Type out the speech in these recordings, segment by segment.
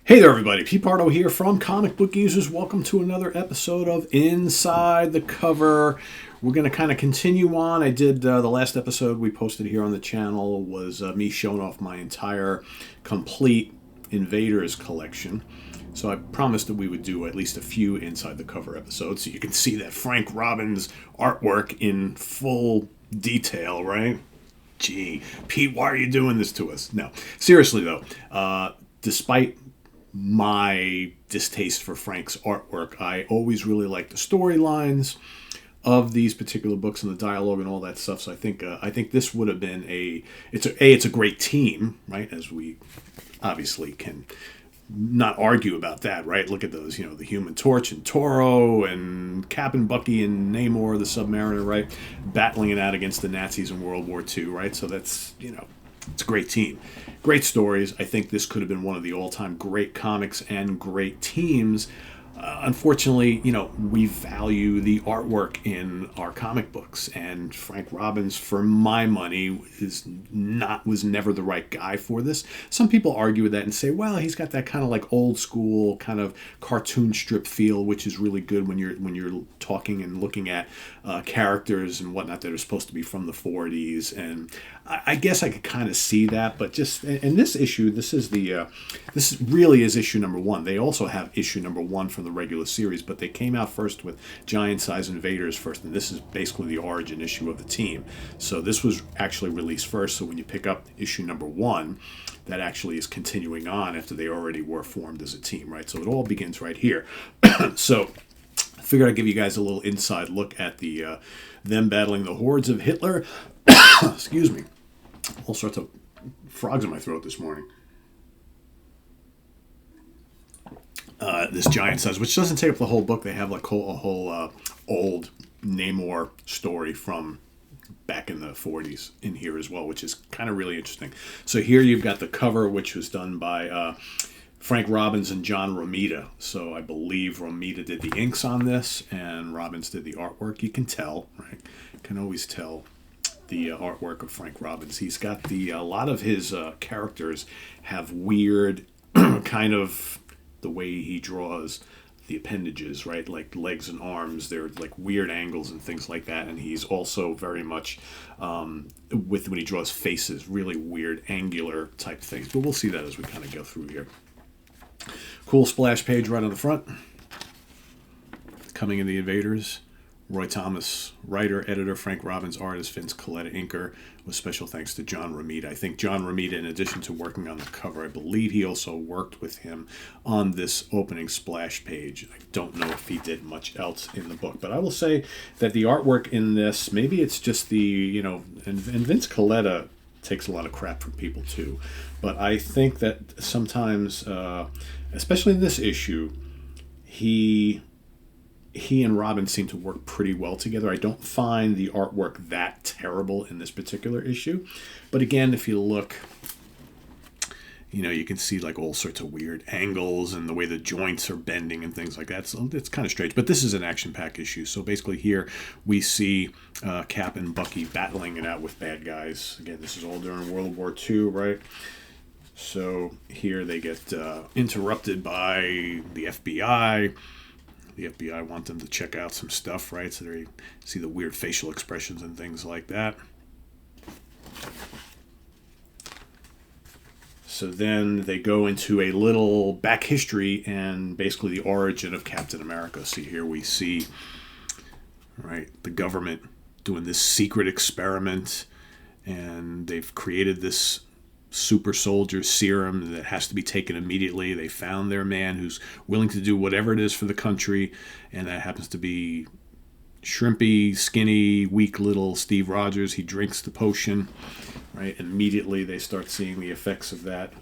Hey there, everybody. Pete Pardo here from Comic Book Users. Welcome to another episode of Inside the Cover. We're going to kind of continue on. I did the last episode we posted here on the channel was me showing off my entire complete Invaders collection. So I promised that we would do at least a few Inside the Cover episodes so you can see that Frank Robbins artwork in full detail, right? Gee, Pete, why are you doing this to us? No, seriously though, despite my distaste for Frank's artwork, I always really like the storylines of these particular books and the dialogue and all that stuff. So I think this would have been it's a great team, right? As we obviously can not argue about that, right? Look at those, the Human Torch and Toro and Cap and Bucky and Namor the Submariner, right? Battling it out against the Nazis in World War II, right? So that's, it's a great team. Great stories. I think this could have been one of the all-time great comics and great teams. Unfortunately, we value the artwork in our comic books, and Frank Robbins, for my money, was never the right guy for this. Some people argue with that and say, well, he's got that kind of like old school kind of cartoon strip feel, which is really good when you're talking and looking at characters and whatnot that are supposed to be from the 40s. And I guess I could kind of see that, but just in this issue, this really is issue number 1. They also have issue number 1 from the regular series, but they came out first with Giant-Size Invaders first, and this is basically the origin issue of the team. So this was actually released first, so when you pick up issue number 1, that actually is continuing on after they already were formed as a team, right? So it all begins right here. So I figured I'd give you guys a little inside look at the them battling the hordes of Hitler. Excuse me. All sorts of frogs in my throat this morning. This giant size, which doesn't take up the whole book. They have like a whole old Namor story from back in the 40s in here as well, which is kind of really interesting. So here you've got the cover, which was done by Frank Robbins and John Romita. So I believe Romita did the inks on this, and Robbins did the artwork. You can tell, right? You can always tell the artwork of Frank Robbins. He's got a lot of his characters have weird kind of the way he draws the appendages, right? Like legs and arms, they're like weird angles and things like that. And he's also very much with when he draws faces, really weird angular type things. But we'll see that as we kind of go through here. Cool splash page right on the front. Coming in the Invaders. Roy Thomas, writer, editor, Frank Robbins, artist, Vince Coletta, inker, with special thanks to John Romita. I think John Romita, in addition to working on the cover, I believe he also worked with him on this opening splash page. I don't know if he did much else in the book, but I will say that the artwork in this, maybe it's just and Vince Coletta takes a lot of crap from people too, but I think that sometimes, especially in this issue, he and Robin seem to work pretty well together. I don't find the artwork that terrible in this particular issue. But again, if you look, you can see like all sorts of weird angles and the way the joints are bending and things like that. So it's kind of strange. But this is an action-packed issue. So basically here we see Cap and Bucky battling it out with bad guys. Again, this is all during World War II, right? So here they get interrupted by the FBI. The FBI want them to check out some stuff, right? So they see the weird facial expressions and things like that. So then they go into a little back history and basically the origin of Captain America. So here we see, right, the government doing this secret experiment, and they've created this super soldier serum that has to be taken immediately. They found their man who's willing to do whatever it is for the country, and that happens to be shrimpy, skinny, weak little Steve Rogers. He drinks the potion, right? Immediately they start seeing the effects of that,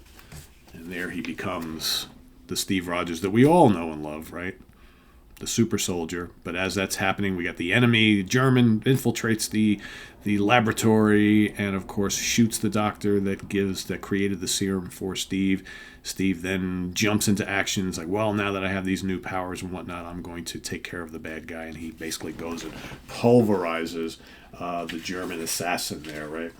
and there he becomes the Steve Rogers that we all know and love, right? The super soldier. But as that's happening, we got the enemy, German, infiltrates the laboratory and of course shoots the doctor that created the serum for Steve. Steve then jumps into action. It's like, well, now that I have these new powers and whatnot, I'm going to take care of the bad guy. And he basically goes and pulverizes the German assassin there, right?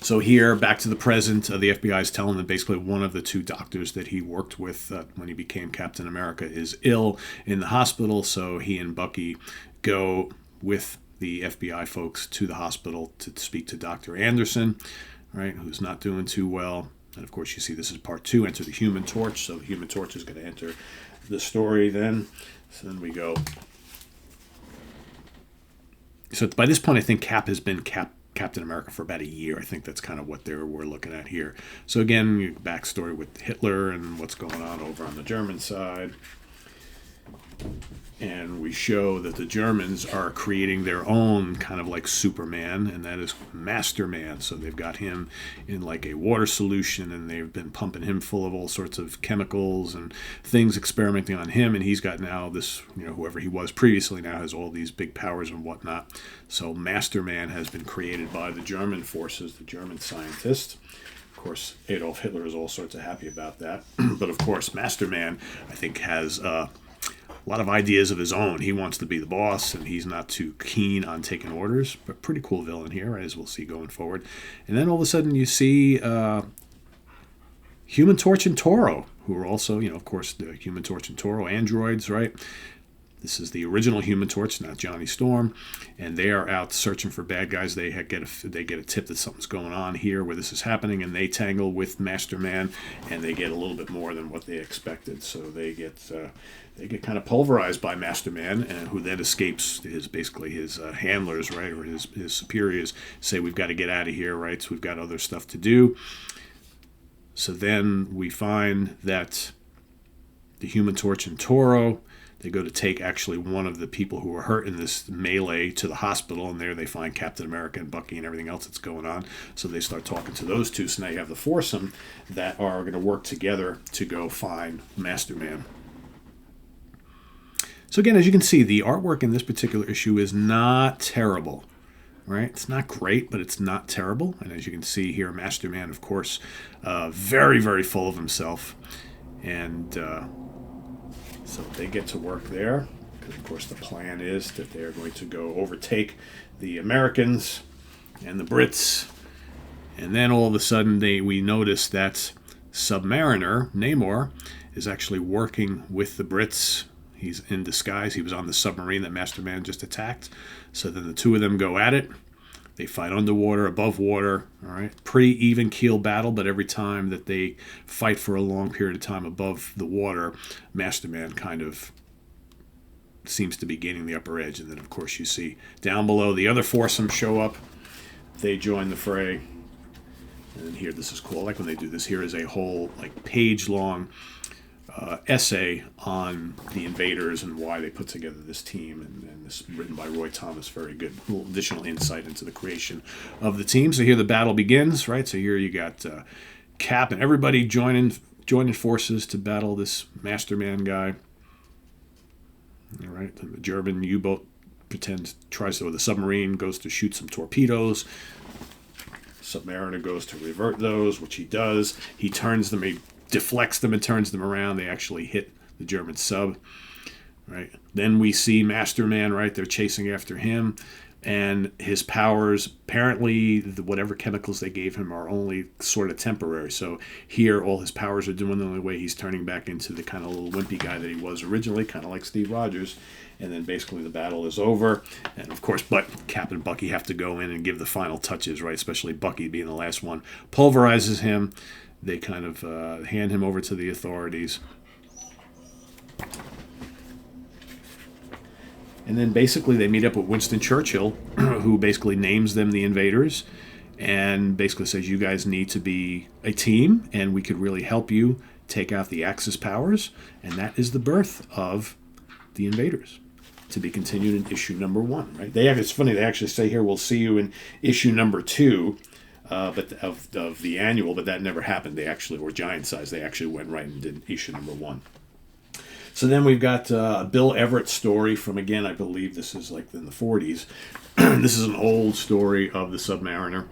So here, back to the present, the FBI is telling that basically one of the two doctors that he worked with when he became Captain America is ill in the hospital. So he and Bucky go with the FBI folks to the hospital to speak to Dr. Anderson, right, who's not doing too well. And of course, you see this is part 2, enter the Human Torch. So the Human Torch is going to enter the story then. So then we go. So by this point, I think Cap has been Captain America for about a year. I think that's kind of what we're looking at here. So again, backstory with Hitler and what's going on over on the German side. And we show that the Germans are creating their own kind of like Superman, and that is Master Man. So they've got him in like a water solution, and they've been pumping him full of all sorts of chemicals and things, experimenting on him. And he's got now this, whoever he was previously now has all these big powers and whatnot. So Master Man has been created by the German forces, the German scientists. Of course, Adolf Hitler is all sorts of happy about that. But of course, Master Man, I think, has a lot of ideas of his own. He wants to be the boss, and he's not too keen on taking orders. But pretty cool villain here, as we'll see going forward. And then all of a sudden you see Human Torch and Toro, who are also, of course, the Human Torch and Toro androids, right? This is the original Human Torch, not Johnny Storm, and they are out searching for bad guys. They get a tip that something's going on here where this is happening, and they tangle with Master Man, and they get a little bit more than what they expected. So they get kind of pulverized by Master Man, and who then escapes his handlers, right, or his superiors say, we've got to get out of here, right? So we've got other stuff to do. So then we find that the Human Torch and Toro, they go to take actually one of the people who were hurt in this melee to the hospital, and there they find Captain America and Bucky and everything else that's going on. So they start talking to those two. So now you have the foursome that are going to work together to go find Master Man. So again, as you can see, the artwork in this particular issue is not terrible, right? It's not great, but it's not terrible. And as you can see here, Master Man, of course, very, very full of himself. And so they get to work there, because of course the plan is that they're going to go overtake the Americans and the Brits. And then all of a sudden we notice that Submariner, Namor, is actually working with the Brits. He's in disguise. He was on the submarine that Master Man just attacked. So then the two of them go at it. They fight underwater, above water, all right? Pretty even keel battle, but every time that they fight for a long period of time above the water, Master Man kind of seems to be gaining the upper edge. And then, of course, you see down below the other foursome show up. They join the fray. And here, this is cool. I like when they do this. Here is a whole page-long essay on the Invaders and why they put together this team, and this is written by Roy Thomas. Very good, a little additional insight into the creation of the team. So here the battle begins, right? So here you got Cap and everybody joining forces to battle this Master Man guy. All right, the German U-boat the submarine goes to shoot some torpedoes. Submariner goes to revert those, which he does. He turns them, he deflects them and turns them around. They actually hit the German sub, right? Then we see Master Man, right? They're chasing after him, and his powers, apparently whatever chemicals they gave him are only sort of temporary. So here all his powers are doing the only way he's turning back into the kind of little wimpy guy that he was originally, kind of like Steve Rogers. And then basically the battle is over. And of course, but Cap and Bucky have to go in and give the final touches, right? Especially Bucky being the last one. Pulverizes him. They kind of hand him over to the authorities. And then basically they meet up with Winston Churchill, who basically names them the Invaders, and basically says, you guys need to be a team, and we could really help you take out the Axis powers. And that is the birth of the Invaders, to be continued in issue number 1. Right? It's funny, they actually say here, we'll see you in issue number 2. But of the annual, but that never happened. They actually were Giant-Size. They actually went right and did issue number 1. So then we've got Bill Everett's story from, again, I believe this is like in the 40s. This is an old story of the Submariner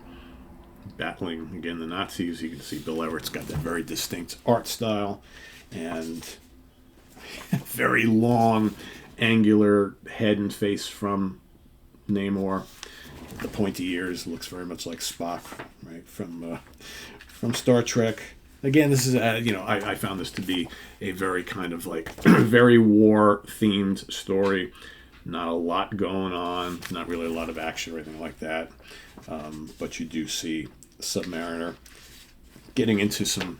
battling, again, the Nazis. You can see Bill Everett's got that very distinct art style and very long, angular head and face from Namor. The pointy ears looks very much like Spock, right, from Star Trek. Again, this is, I found this to be a very kind of like very war-themed story. Not a lot going on, not really a lot of action or anything like that. But you do see Submariner getting into some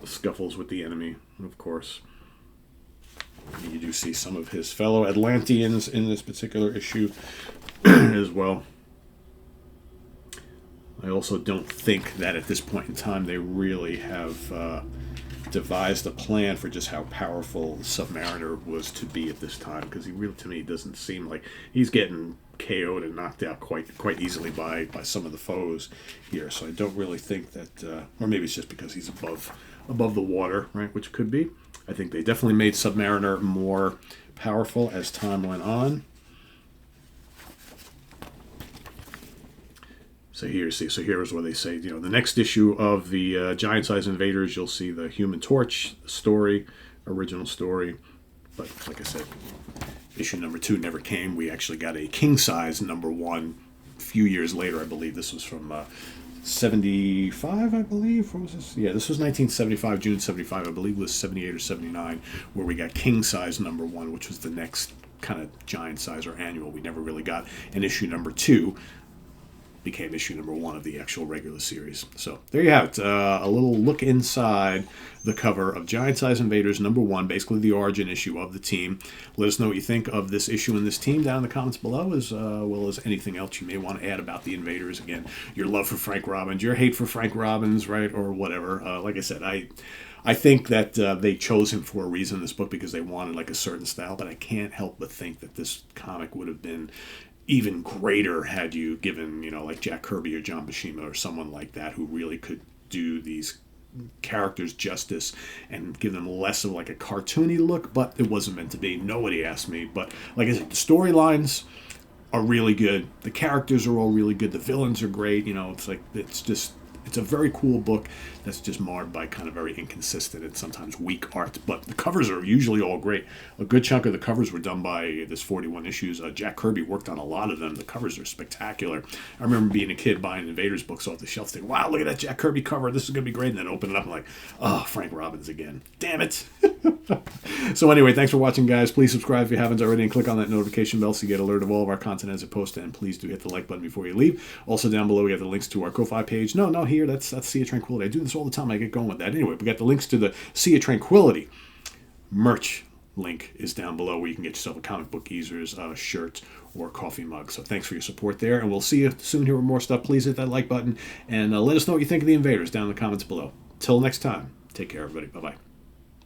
scuffles with the enemy, of course. You do see some of his fellow Atlanteans in this particular issue as well. I also don't think that at this point in time they really have devised a plan for just how powerful Submariner was to be at this time, because he really, to me, doesn't seem like he's getting KO'd and knocked out quite easily by some of the foes here. So I don't really think that, or maybe it's just because he's above the water, right? Which could be. I think they definitely made Submariner more powerful as time went on. So here's where they say, the next issue of the Giant-Size Invaders, you'll see the Human Torch story, original story. But like I said, issue number 2 never came. We actually got a king-size number 1 a few years later, I believe. This was from 75, I believe. What was this? Yeah, this was 1975, June 75. I believe it was 78 or 79, where we got king-size number 1, which was the next kind of giant-size or annual. We never really got an issue number 2. Became issue number 1 of the actual regular series. So there you have it. A little look inside the cover of Giant-Size Invaders number 1, basically the origin issue of the team. Let us know what you think of this issue and this team down in the comments below, as well as anything else you may want to add about the Invaders. Again, your love for Frank Robbins, your hate for Frank Robbins, right, or whatever. Like I said, I think that they chose him for a reason in this book, because they wanted like a certain style, but I can't help but think that this comic would have been even greater had you given, like Jack Kirby or John Buscema or someone like that, who really could do these characters justice and give them less of like a cartoony look. But it wasn't meant to be. Nobody asked me. But like I said, the storylines are really good. The characters are all really good. The villains are great. It's a very cool book that's just marred by kind of very inconsistent and sometimes weak art. But the covers are usually all great. A good chunk of the covers were done by this 41 issues. Jack Kirby worked on a lot of them. The covers are spectacular. I remember being a kid buying Invaders books off the shelf thinking, wow, look at that Jack Kirby cover. This is going to be great. And then open it up and like, oh, Frank Robbins again. Damn it. So anyway, thanks for watching, guys. Please subscribe if you haven't already and click on that notification bell so you get alert of all of our content as it posts. And please do hit the like button before you leave. Also down below, we have the links to our Ko-Fi page. No, here, that's Sea of Tranquility. I do this all the time. I get going with that. Anyway, we got the links to the Sea of Tranquility merch. Link is down below where you can get yourself a Comic Book Geezers shirt or coffee mug. So thanks for your support there, and we'll see you soon here with more stuff. Please hit that like button and let us know what you think of the Invaders down in the comments below. Till next time, take care, everybody. Bye-bye.